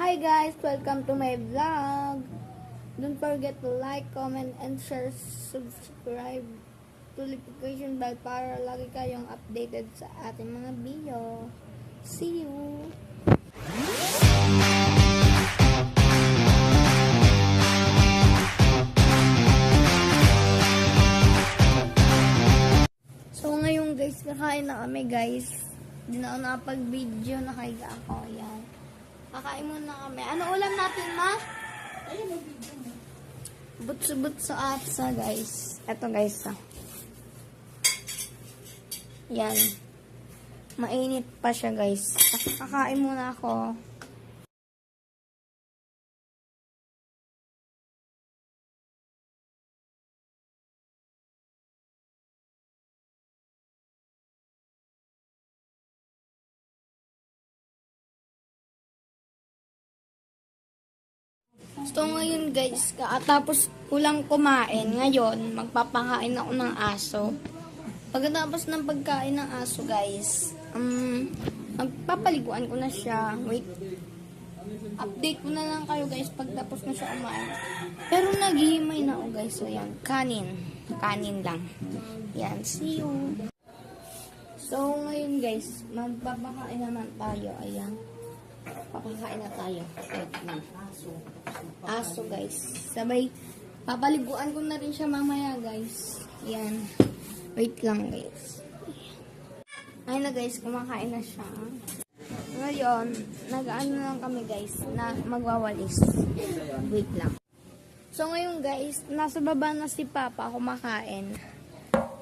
Hi guys! Welcome to my vlog. Don't forget to like, comment, and share, subscribe to notification bell para lagi kayong updated sa ating mga video. See you! So ngayon guys, kakain na kami guys. Hindi na ako nakapag-video, nakahiga ako. Ayan. Kakain muna kami. Ano ulam natin, ma? Ayun, mag-video mo. But sa apsa, guys. Eto, guys, Yan. Mainit pa siya, guys. Kakain muna ako. So, ngayon guys, tapos kulang kumain. Ngayon, magpapakain ako ng aso. Pagkatapos ng pagkain ng aso, guys, magpapaliguan ko na siya. Wait. Update ko na lang kayo, guys, pagtapos na siya kumain. Pero naghihimay na ako, guys. So, yan. Kanin. Kanin lang. Yan. See you. So, ngayon, guys, magpapakain naman tayo. Ayan. Papakain na tayo. Wait lang. Aso, guys. Sabay, papaliguan ko na rin siya mamaya, guys. Yan. Wait lang, guys. Ayun na, guys. Kumakain na siya. Ngayon, nag-ano lang kami, guys, na magwawalis. Wait lang. So, ngayon, guys, nasa baba na si Papa kumakain.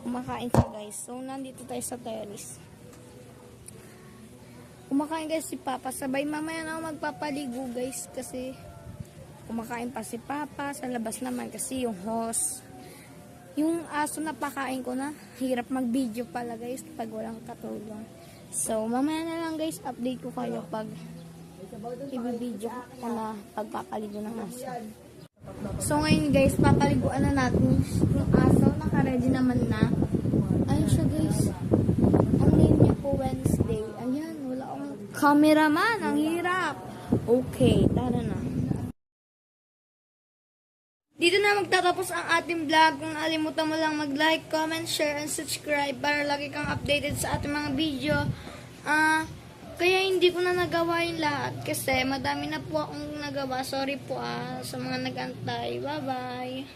Kumakain siya, guys. So, nandito tayo sa terrace. Kumakain guys si Papa. Sabay mamaya na ako magpapaligo guys. Kasi kumakain pa si Papa. Sa labas naman kasi yung host. Yung aso na pakain ko na. Hirap mag-video pala guys. Pag walang katulong. So mamaya na lang guys. Update ko kayo pag i-video ko na pagpapaligo ng aso. So ngayon guys. Papaliguan na natin yung aso. Naka-ready naman na. Ayun siya guys. Ang name niya po Wednesday. Ayan. Cameraman, ang hirap. Okay, tara na. Dito na magtatapos ang ating vlog. Kung nalimutan mo lang mag-like, comment, share, and subscribe para lagi kang updated sa ating mga video. Kaya hindi ko na nagawa yung lahat kasi madami na po akong nagawa. Sorry po sa mga nag-antay. Bye-bye.